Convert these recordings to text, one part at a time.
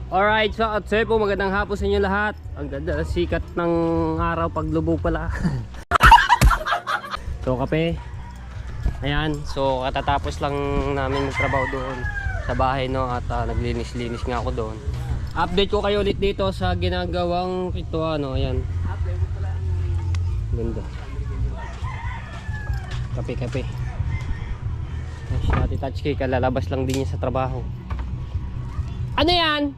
Alright, so at sir po, magandang hapon sa inyo lahat. Ang ganda ng sikat ng araw paglubog pala. So kape. Ayan, so katatapos lang namin magtrabaho doon sa bahay, no, at naglinis-linis nga ako doon. Update ko kayo ulit dito sa ginagawang pintuan, no. Ayan. Ganda. Kape. Si Ate Tatsuki, kalalabas lang din niya sa trabaho. Ano yan?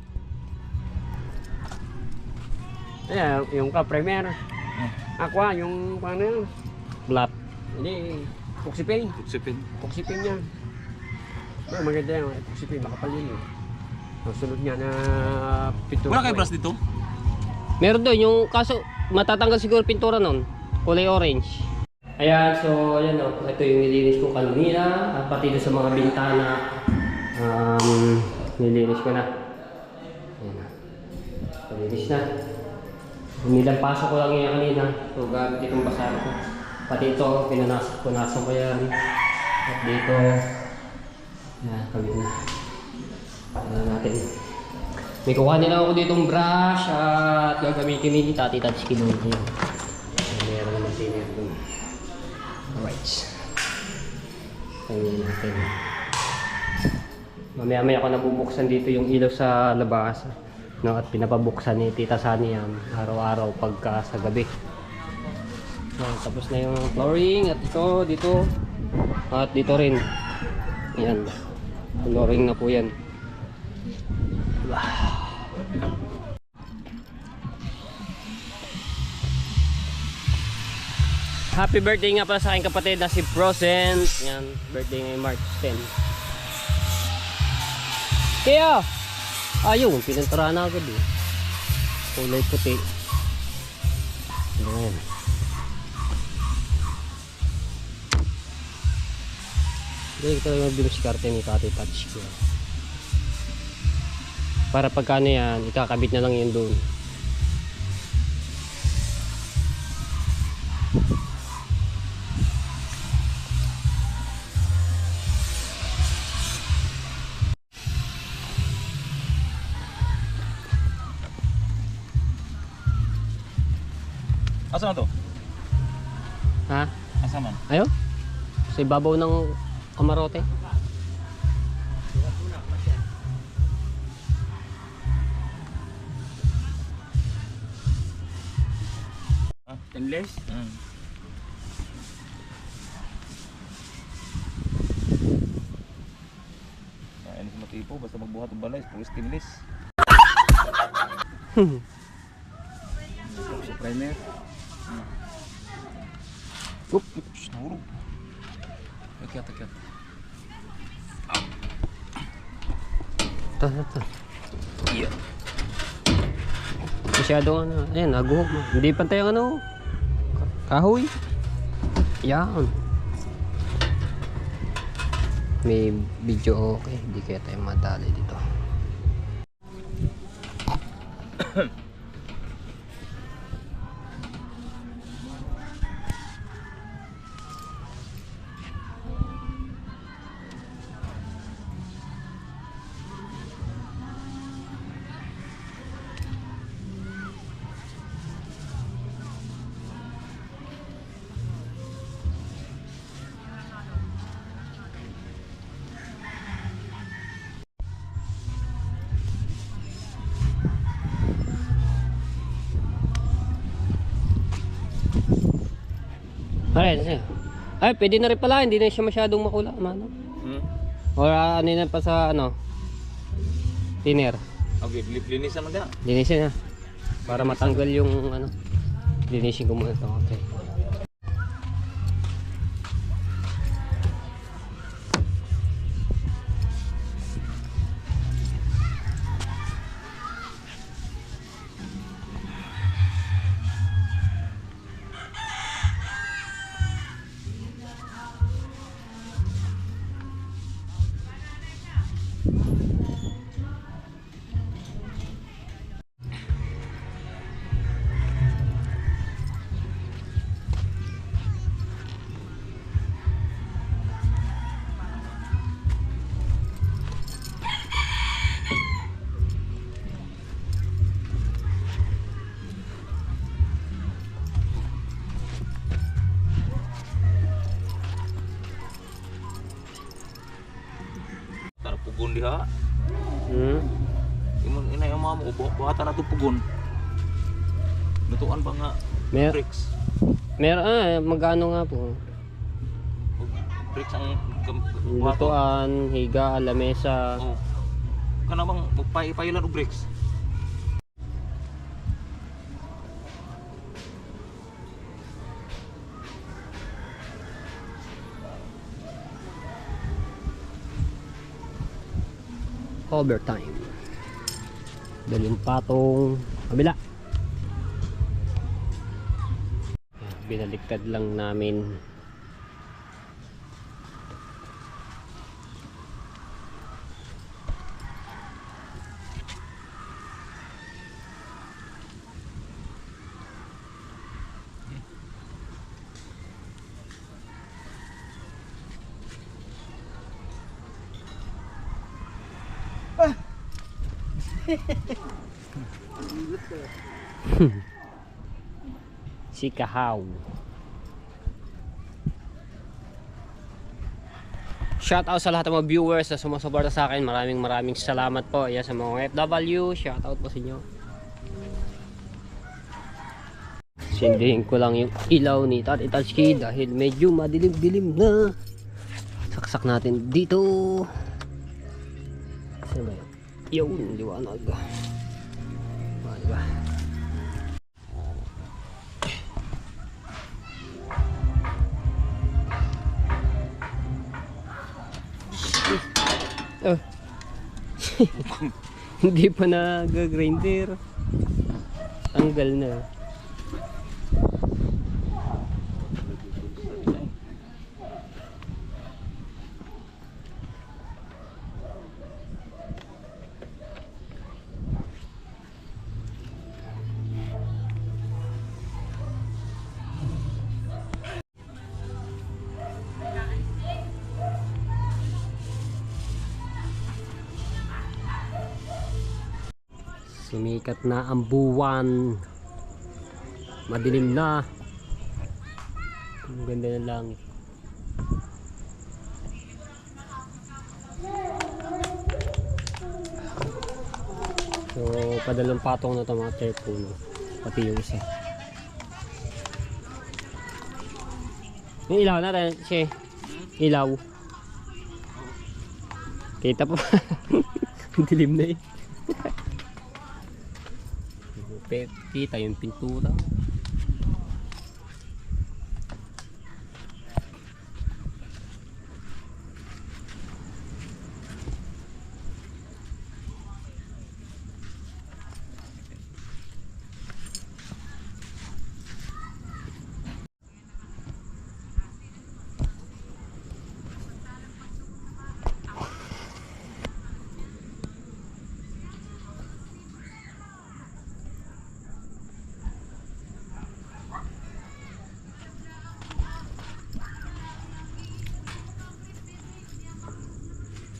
Ayan, yung ka-premier. Aqua, yung paano yan? Blat. Hindi, Puksipin. Puksipin niya. Maganda yan, Puksipin, makapal yun eh. Ang sunod niya na pintura. Wala kayo brush dito? Meron doon, yung kaso matatanggal siguro pintura nun. Kulay orange. Ayan, so ayan o, ito yung nilinis ko kanina. At pati doon sa mga bintana, nilinis ko na. Ayan na. Nilinis na. Nilampaso ko lang yan kanina. So gamit itong basara ko. Pati ito, punasan ko yan. At dito, ayan, kabit na. Ayan natin. May kukuha nila ako ditong brush at gagamitin ni Tati Tatsuki doon. Ayan. Meron naman senior doon. Alright. Ayan natin. Mamaya-maya ko nabubuksan dito yung ilaw sa labas. No, at pinapabuksan ni Tita Sani yan araw-araw pagka sa gabi. No, tapos na yung flooring at ito dito at dito rin. Yan. Flooring na po yan. Happy birthday nga pala sa aking kapatid na si Prosent. Yan, birthday ngayon March 10. Kaya ayun, pinantara na agad eh. Kulay puti. Ayan. Hindi ito yung binusikarte ni Tati Tatsuki. Para pagkano yan, ikakabit na lang yun doon. Asa na to? Ha? Asa man? Ayo? Sa ibabaw ng kamarote. Stainless? Kaya ano sa matipo, basta magbuhat ng balay, puro stainless. Sa primer. Oop. Nahulog. Akyat. Ito. Yeah. Masyado ano. Ayan, naguhok mo. Hindi pantay ang ano. Kahoy. Yan. May video okay. Hindi kaya tayo madali dito. Ay, pwede na rin pala, hindi na siya masyadong makula, mano. Or ano na pa sa ano? Thinner. Okay, linis naman da. Linisin na. Para matanggal yung ano. Linisin ko muna ito. Okay. diha. Hmm. Imong inay ang mga mo buhatan na tupugon. Lutuan ba nga Mer bricks? meron magkano nga po? Bricks ang buhaton. Lutuan, higa, lamesa. Oh. Kana bang magpailan og bricks? Overtime. Daling patong kabila. Binaliktad lang namin. Si Kahaw. Shout out sa lahat ng mga viewers na sumusuporta sa akin. Maraming salamat po. Yan sa mga FW. Shout out po sa inyo. Sindihin ko lang yung ilaw ni Tat Italski dahil medyo madilim-dilim na. Saksak natin dito. Saan ba yun? Yun, liwanag. Diba? Oh. Hindi pa nag-grinder. Tanggal na. Sumikat na ang buwan. Madilim na. Ang ganda ng langit. So, padalong patong na ito mga telepono. Pati yung isa. Yung ilaw natin, siya. Ilaw. Kita po. Dilim na eh. Kita yung pintura.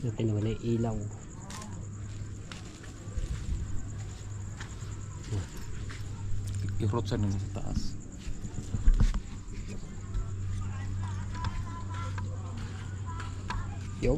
Natin naman yung ilaw. I-rot sa nila sa taas. Yo.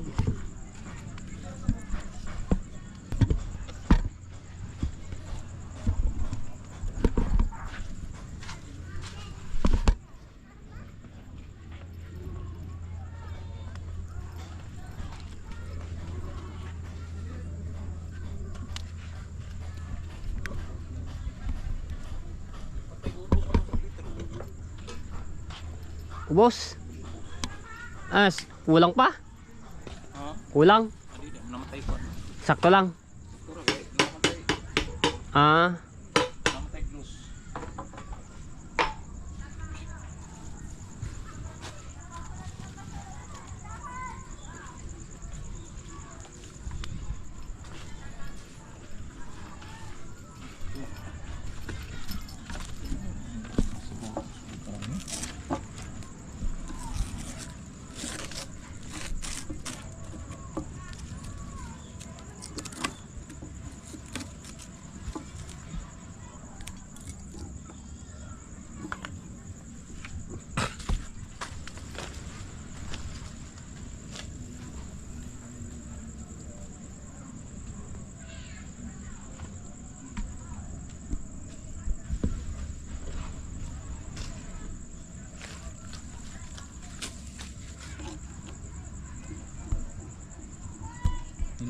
Boss. Kulang pa? Ha? Kulang? Hindi namatay ko. Sakto lang. Namatay. Ah, Namatay close.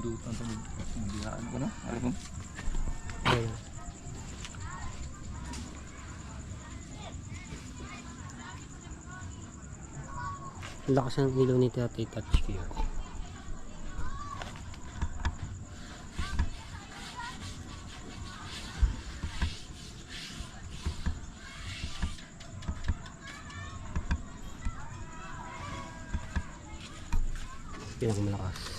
Pindutan sa biyaan ko, no? Alam mo? Ayun. Lakas ng ilaw ni Tatay Touch Gear. Pinakamalakas.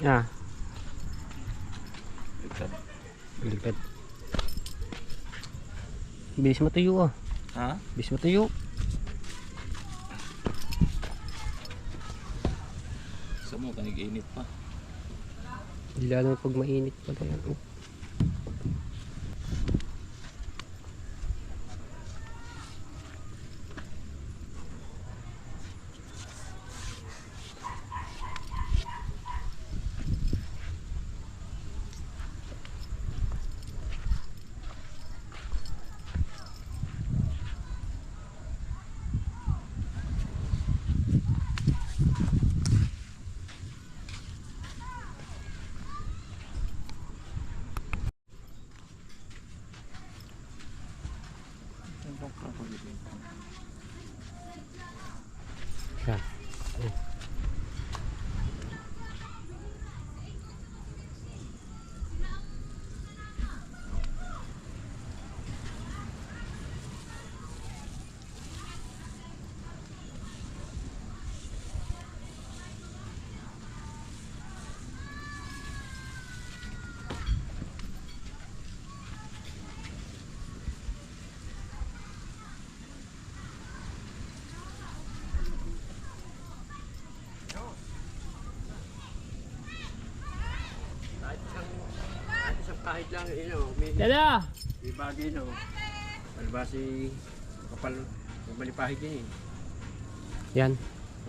Ah, Ligtad. baliktad. Bilis matuyo ah. Ha? Bilis matuyo. Sa mo, kanig-init pa. Lalo pag mainit pala yan. Oh. Yan. Kahit lang, may Dada! bagay, palibasi, kapal, malipahid yan Yan.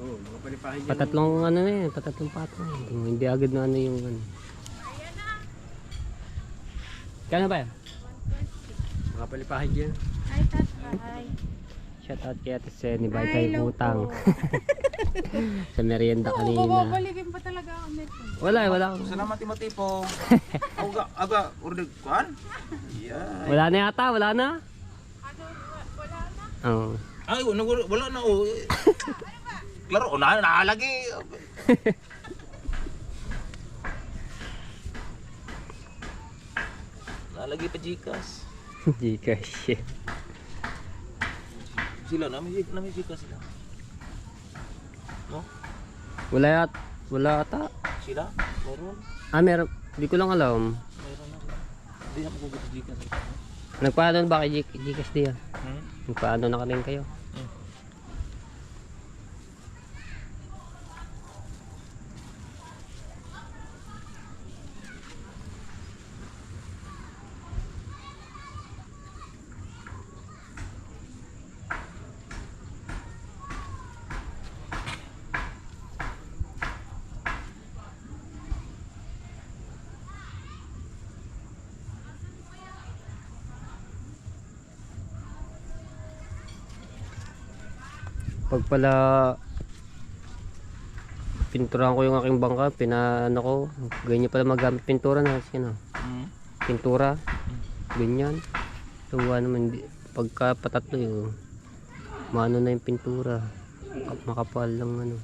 Oo, mga palipahid yan. Patatlong ano na yan. Patatlong patong. Hindi agad na ano yung ano. Kano ba yan? Mga palipahid yan. Hi, tatay. Shout out kay Ate Senny. Bye Ay, tayo hello utang. po. Sa merienda Oo, kanina. babalikin pa talaga ako nito. Wala akong. Salamat Timothy po. Aga, order kuan? Yeah. Wala na yata, wala na. Wala na. Oo. Ay, wala na oh. Klaro, nakalagi. Nalagi pa Gcash. Gcash. Sila, namin Gcash sila. No? Wala ata. Sila? Meron? Meron. Hindi ko lang alam. Meron na sila. Hindi ako gugusto Gcash. Nagpaano ba kay Gcash diyan? Hmm? Nagpaano na kanin kayo? Pag pala pinturahan ko yung aking bangka, pinaano ko, ganyan pala magamit pintura na sino. Hmm? Pintura, ganyan. Tuwa naman, pagka patatlo yun, maano na yung pintura. Makapal lang ano.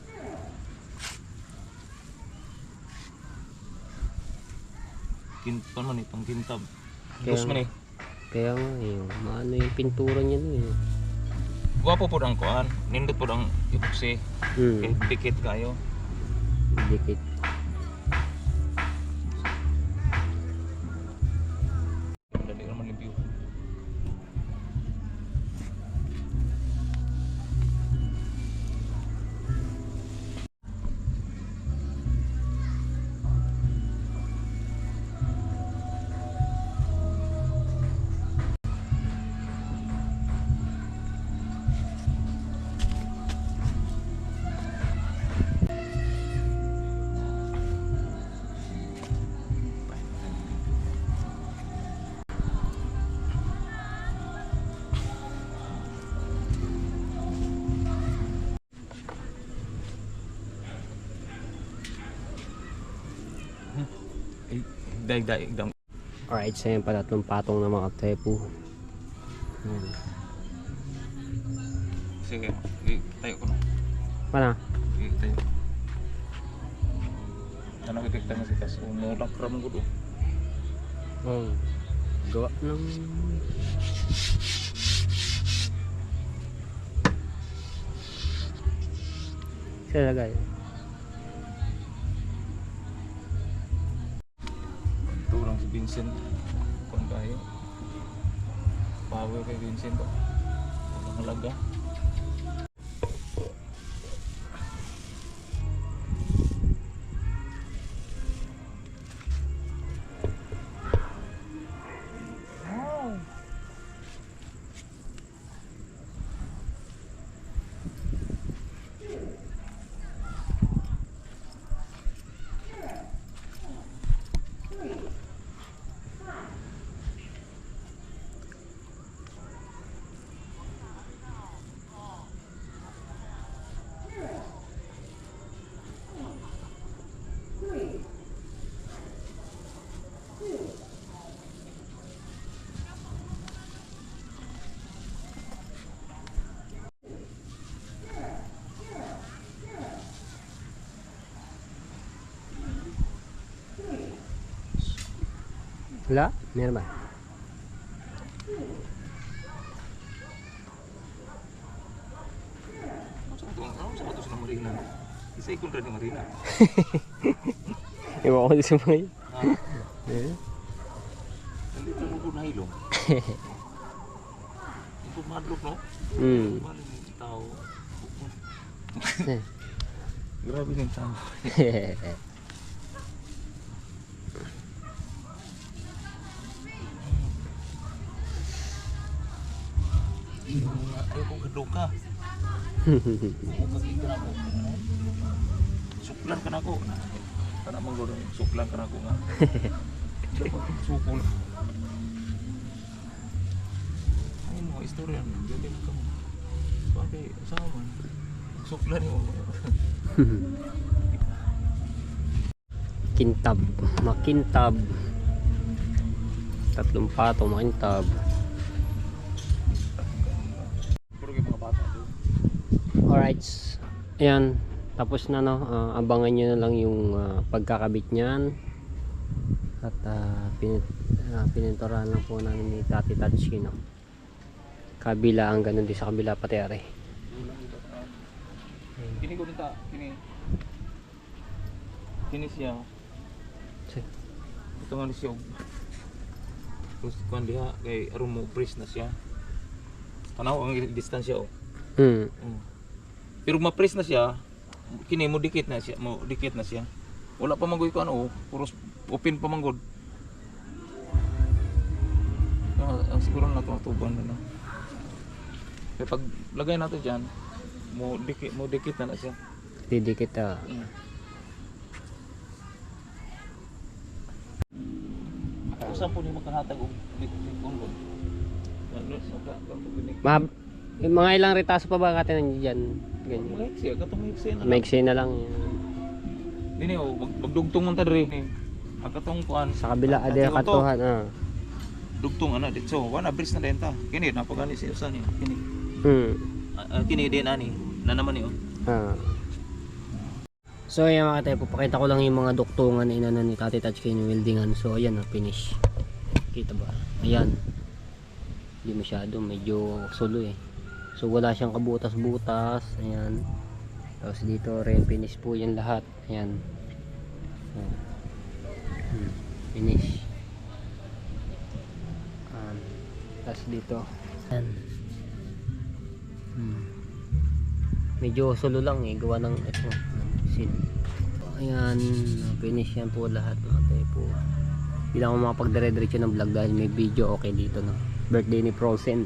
Kintab man pang kintab. Kaya Dos man eh. Kaya nga maano yung pintura niya no eh. Guwapo po ang kuan. Nindot po ang epoxy. Dikit kayo. Dikit. Dali naman review. Daig. Alright, so yun pala itong patong ng mga tepu. Sige, tayo ko na. Pana? Tayo. Ano epekta nga si Kas? Umulak ramang gudo. Gawa ng... Sila lagay. Turang si Vincent. Kung kayo. Power kay Vincent to. Walang halaga. Wala? Meron ba? Ano sa ito sa Marina? Isa ikon rin yung Marina. Iwan ko din sa mga yun. Nandito mo po na hilong. Yung po madlok, no? Balik yung tao. Grabe yung tao. Ayaw kong kaduka. Suklan ka na ko. Kana mong gulong, suklan ka na ko nga. Sukul. Ayun mo, istorya mo. Gabi na ka mo. Bakit, saan man? Suklan mo. Kintab. Makintab. Tatlong patong makintab. Puro yung mga bata doon. Alright. Ayan. Tapos na no. Abangan nyo na lang yung pagkakabit niyan. At pininturahan lang po namin ni Tati Tatsi no. Kabila ang ganun din sa kabila pati are. Kini ko nita, kini siya. Ito nga siya. Terus kuan diha kay aron mo press na siya. Tanaw ang distansya oh. Pero ma-press na siya, kini mo dikit na siya, Wala pa mangoy ko ano, puro open pa manggod. Ang siguro na tuban na. Kaya pag lagay natin diyan, mo dikit na siya. Didikit Saan po ni makahatag og kongon? Yung mga ilang retaso pa ba natin dyan? Ganyan. Maiksi, katong maiksi na. Maiksi na lang yan. Dini oh, magdugtong man ta diri. Ang katong kuan Sa kabila ade katuhan dugtong ana dito. Wana bridge na denta. Kini napagani si usa ni. Kini. Hmm. Kini din ani. na naman eh oh. Ah. So ayan mga tayo, papakita ko lang yung mga duktungan na inano ni Tati Touch kayo yung weldingan. So ayan, finish. Kita ba? Ayan. Hindi masyado, medyo sulo eh. So wala siyang kabutas-butas. Ayan. Tapos dito rin finish po yan lahat. Ayan. Finish. Tapos dito. Ayan. Medyo solo lang eh, gawa ng ito, seal. Ayan, finish yan po lahat mga tayo po. Hindi lang ako makapagdire-diretso ng vlog dahil may video okay dito no. Birthday ni Frozen.